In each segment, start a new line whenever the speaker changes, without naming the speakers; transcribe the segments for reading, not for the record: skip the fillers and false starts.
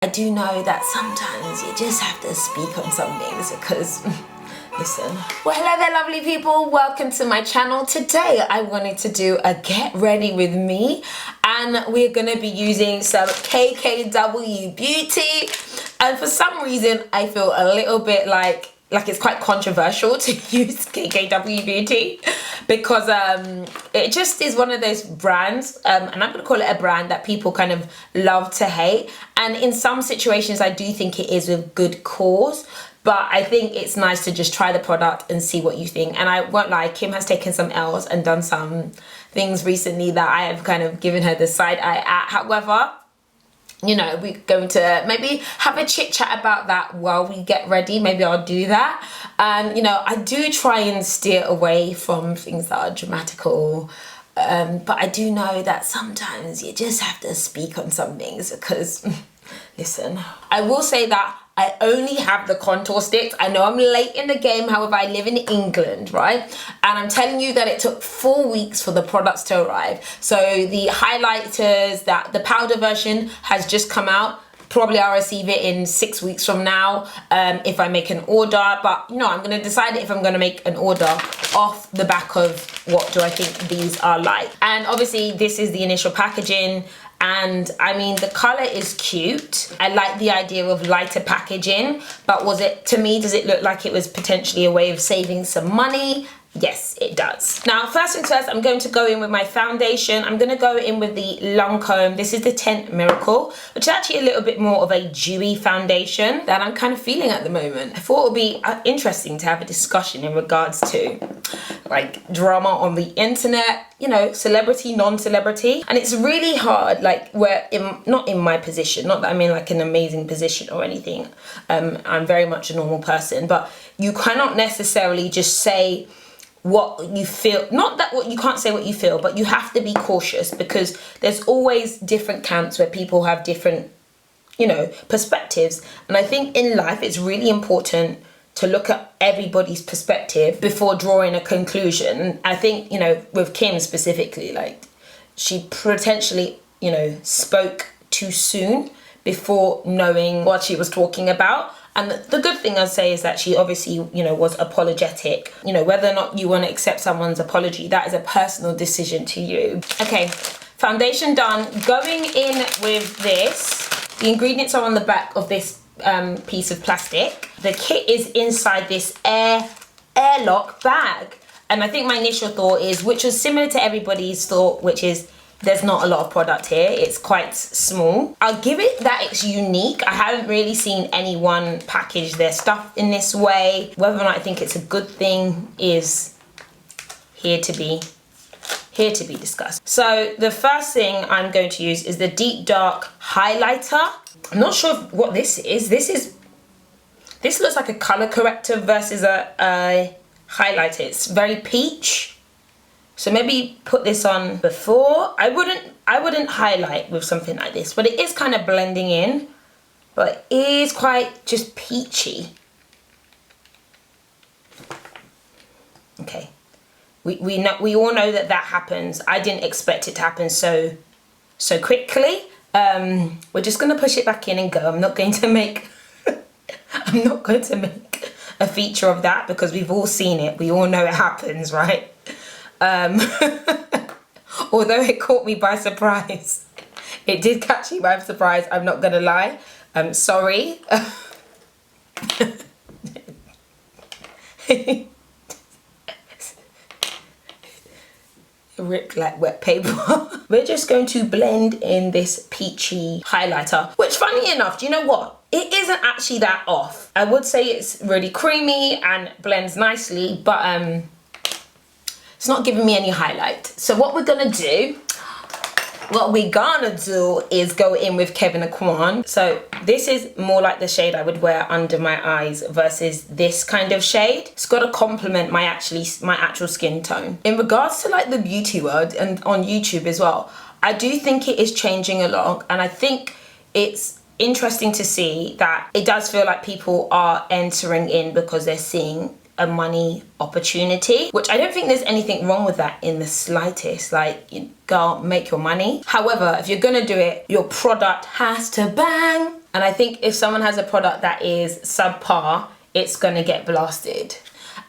do know that sometimes you just have to speak on some things because listen. Well, hello there lovely people, welcome to my channel. Today I wanted to do a get ready with me and we're gonna be using some KKW Beauty, and for some reason I feel a little bit like it's quite controversial to use KKW Beauty because it just is one of those brands, and I'm gonna call it a brand that people kind of love to hate, and in some situations I do think it is with good cause. But I think it's nice to just try the product and see what you think. And I won't lie, Kim has taken some L's and done some things recently that I have kind of given her the side eye at. However, you know, we're going to maybe have a chit chat about that while we get ready. Maybe I'll do that. And, you know, I do try and steer away from things that are dramatical. But I do know that sometimes you just have to speak on some things because, listen, I will say that I only have the contour sticks. I know I'm late in the game, however, I live in England, right? And I'm telling you that it took 4 weeks for the products to arrive. So the highlighters, the powder version has just come out. Probably I'll receive it in 6 weeks from now if I make an order. But, you know, I'm going to decide if I'm going to make an order off the back of what do I think these are like. And obviously, this is the initial packaging. And I mean, the color is cute. I like the idea of lighter packaging, but to me, does it look like it was potentially a way of saving some money? Yes, it does. Now, first things first, I'm going to go in with my foundation. I'm going to go in with the Lancome. This is the Tint Miracle, which is actually a little bit more of a dewy foundation that I'm kind of feeling at the moment. I thought it would be interesting to have a discussion in regards to like drama on the internet, you know, celebrity, non-celebrity. And it's really hard, like not in my position, not that I'm in like an amazing position or anything. I'm very much a normal person, but you cannot necessarily just say what you feel. Not that you can't say what you feel, but you have to be cautious because there's always different camps where people have different, you know, perspectives. And I think in life it's really important to look at everybody's perspective before drawing a conclusion. I think, you know, with Kim specifically, like she potentially, you know, spoke too soon before knowing what she was talking about. And the good thing I'd say is that she obviously, you know, was apologetic. You know, whether or not you want to accept someone's apology, that is a personal decision to you. Okay, foundation done. Going in with this. The ingredients are on the back of this piece of plastic. The kit is inside this airlock bag. And I think my initial thought is, which was similar to everybody's thought, which is there's not a lot of product here. It's quite small. I'll give it that it's unique. I haven't really seen anyone package their stuff in this way. Whether or not I think it's a good thing is here to be discussed. So the first thing I'm going to use is the Deep Dark Highlighter. I'm not sure what this is. This looks like a color corrector versus a highlighter. It's very peach. So maybe put this on before. I wouldn't highlight with something like this, but it is kind of blending in, but it is quite just peachy. Okay, we all know that happens. I didn't expect it to happen so quickly. We're just gonna push it back in and go. I'm not going to make a feature of that because we've all seen it. We all know it happens, right? Although it caught me by surprise. It did catch me by surprise, I'm not gonna lie. I'm sorry. Ripped like wet paper. We're just going to blend in this peachy highlighter, which funny enough, do you know what? It isn't actually that off. I would say it's really creamy and blends nicely, but it's not giving me any highlight. So what we're gonna do is go in with Kevin Aquan. So this is more like the shade I would wear under my eyes versus this kind of shade. It's got to complement my actual skin tone. In regards to like the beauty world and on YouTube as well, I do think it is changing a lot, and I think it's interesting to see that it does feel like people are entering in because they're seeing a money opportunity, which I don't think there's anything wrong with that in the slightest. Like, girl, make your money. However, if you're gonna do it, your product has to bang. And I think if someone has a product that is subpar, it's gonna get blasted.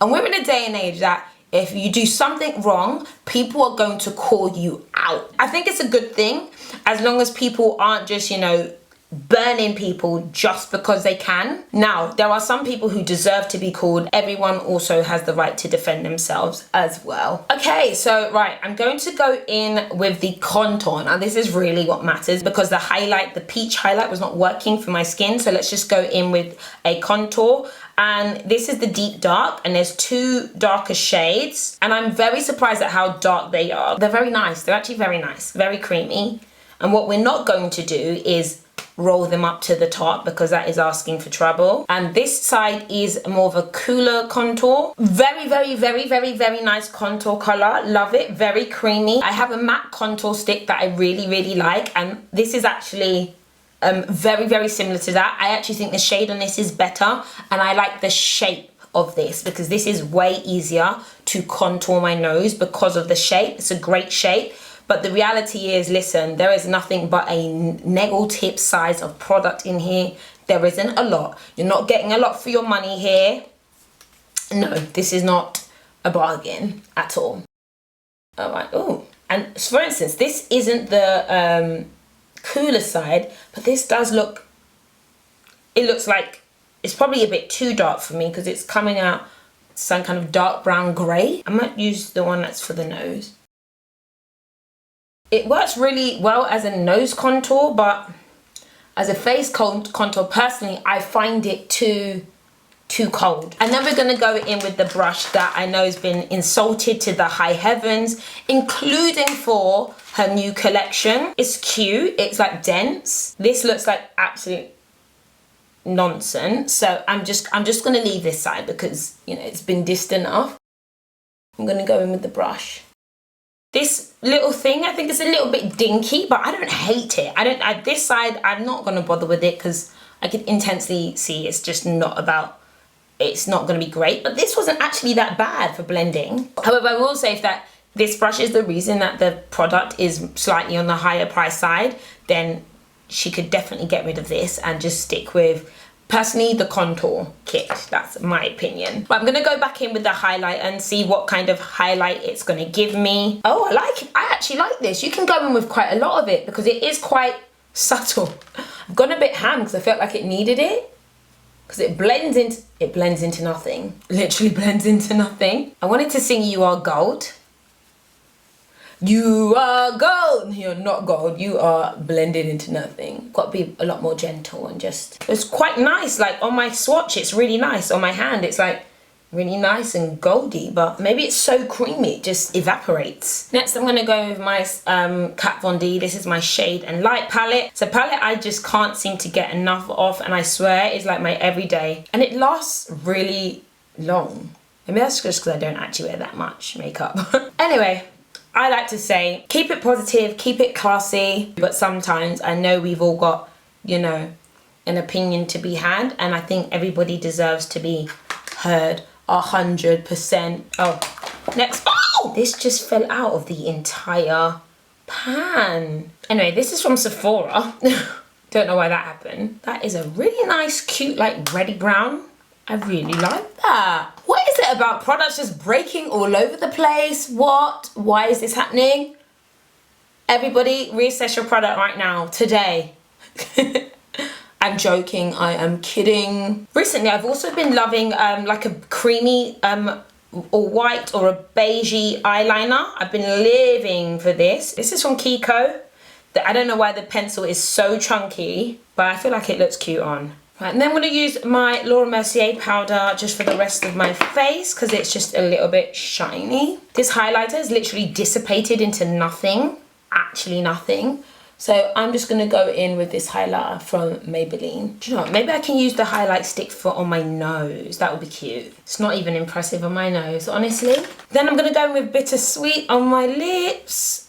And we're in a day and age that if you do something wrong, people are going to call you out. I think it's a good thing as long as people aren't just, you know, burning people just because they can. Now, there are some people who deserve to be called. Everyone also has the right to defend themselves as well. Okay, so right, I'm going to go in with the contour. Now, this is really what matters because the highlight, the peach highlight was not working for my skin. So let's just go in with a contour. And this is the deep dark, and there's two darker shades. And I'm very surprised at how dark they are. They're very nice. They're actually very nice, very creamy. And what we're not going to do is roll them up to the top because that is asking for trouble. And this side is more of a cooler contour. Very, very, very, very, very nice contour color. Love it. Very creamy. I have a matte contour stick that I really, really like. And this is actually very, very similar to that. I actually think the shade on this is better. And I like the shape of this because this is way easier to contour my nose because of the shape. It's a great shape. But the reality is, listen, there is nothing but a nail tip size of product in here. There isn't a lot. You're not getting a lot for your money here. No, this is not a bargain at all. All right, oh. And for instance, this isn't the cooler side, but this does look, it looks like it's probably a bit too dark for me because it's coming out some kind of dark brown gray. I might use the one that's for the nose. It works really well as a nose contour, but as a face contour, personally, I find it too cold. And then we're gonna go in with the brush that I know has been insulted to the high heavens, including for her new collection. It's cute, it's like dense. This looks like absolute nonsense. So I'm just gonna leave this side because, you know, it's been dissed enough. I'm gonna go in with the brush. This little thing, I think it's a little bit dinky, but I don't hate it. This side, I'm not gonna bother with it because I can intensely see it's just not about, it's not gonna be great. But this wasn't actually that bad for blending. However, I will say that this brush is the reason that the product is slightly on the higher price side, then she could definitely get rid of this and just stick with, personally, the contour kit. That's my opinion. But I'm gonna go back in with the highlight and see what kind of highlight it's gonna give me. Oh, I like it. I actually like this. You can go in with quite a lot of it because it is quite subtle. I've gone a bit ham because I felt like it needed it because it blends into nothing. Literally blends into nothing. I wanted to sing You Are Gold. You are gold. You're not gold. You are blended into nothing. Got to be a lot more gentle and just, it's quite nice. Like on my swatch, it's really nice. On my hand, it's like really nice and goldy, but maybe it's so creamy, it just evaporates. Next, I'm gonna go with my Kat Von D. This is my Shade and Light palette. It's a palette I just can't seem to get enough of, and I swear it's like my everyday. And it lasts really long. Maybe that's just because I don't actually wear that much makeup. Anyway, I like to say, keep it positive, keep it classy, but sometimes I know we've all got, you know, an opinion to be had, and I think everybody deserves to be heard 100%. Oh, next. Oh, this just fell out of the entire pan. Anyway, this is from Sephora. Don't know why that happened. That is a really nice, cute, like reddy brown. I really like that. What is it about products just breaking all over the place? What? Why is this happening? Everybody reassess your product right now, today. I'm joking, I am kidding. Recently, I've also been loving like a creamy or white or a beigey eyeliner. I've been living for this. This is from Kiko. I don't know why the pencil is so chunky, but I feel like it looks cute on. Right, and then I'm going to use my Laura Mercier powder just for the rest of my face because it's just a little bit shiny. This highlighter is literally dissipated into nothing, actually nothing. So I'm just going to go in with this highlighter from Maybelline. Do you know what? Maybe I can use the highlight stick for on my nose. That would be cute. It's not even impressive on my nose, honestly. Then I'm going to go in with Bittersweet on my lips,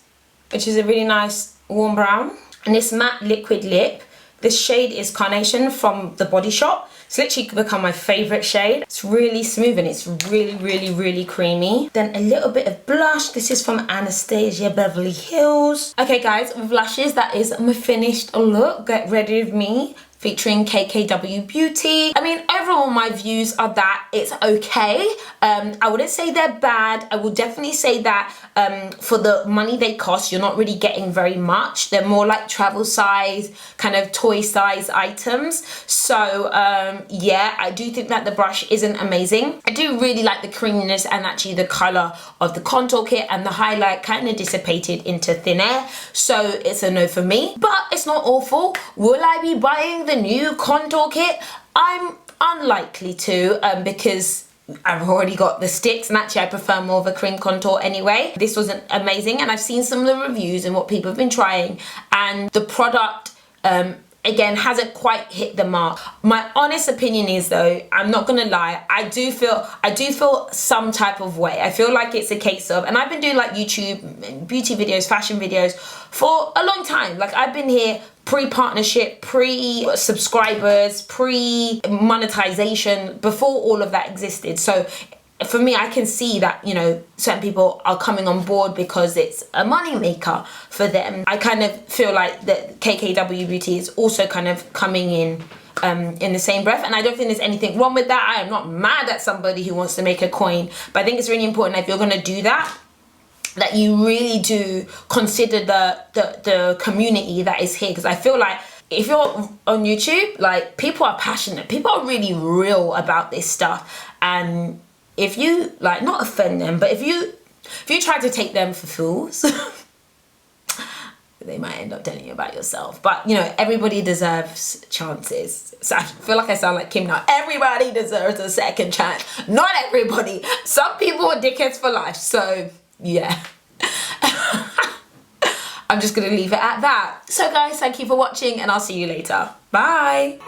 which is a really nice warm brown. And this matte liquid lip. This shade is Carnation from the Body Shop. It's literally become my favorite shade. It's really smooth and it's really, really, really creamy. Then a little bit of blush. This is from Anastasia Beverly Hills. Okay guys, with lashes, that is my finished look. Get ready with me featuring KKW Beauty. I mean, overall my views are that it's okay. I wouldn't say they're bad. I will definitely say that for the money they cost, you're not really getting very much. They're more like travel size, kind of toy size items. So yeah, I do think that the brush isn't amazing. I do really like the creaminess and actually the color of the contour kit, and the highlight kind of dissipated into thin air. So it's a no for me, but it's not awful. Will I be buying the new contour kit? I'm unlikely to, because I've already got the sticks, and actually I prefer more of a cream contour anyway. This wasn't amazing, and I've seen some of the reviews and what people have been trying, and the product again hasn't quite hit the mark. My honest opinion is, though, I'm not gonna lie, I do feel some type of way. I feel like it's a case of, and I've been doing like YouTube beauty videos, fashion videos for a long time. Like, I've been here pre-partnership, pre-subscribers, pre-monetization, before all of that existed. So for me, I can see that, you know, certain people are coming on board because it's a money maker for them. I kind of feel like that KKW Beauty is also kind of coming in the same breath, and I don't think there's anything wrong with that. I am not mad at somebody who wants to make a coin, but I think it's really important that if you're going to do that, that you really do consider the community that is here. Because I feel like if you're on YouTube, like, people are passionate, people are really real about this stuff, and if you, like, not offend them, but if you try to take them for fools, they might end up telling you about yourself. But, you know, everybody deserves chances. So I feel like I sound like Kim now. Everybody deserves a second chance. Not everybody. Some people are dickheads for life. So, yeah. I'm just going to leave it at that. So, guys, thank you for watching, and I'll see you later. Bye.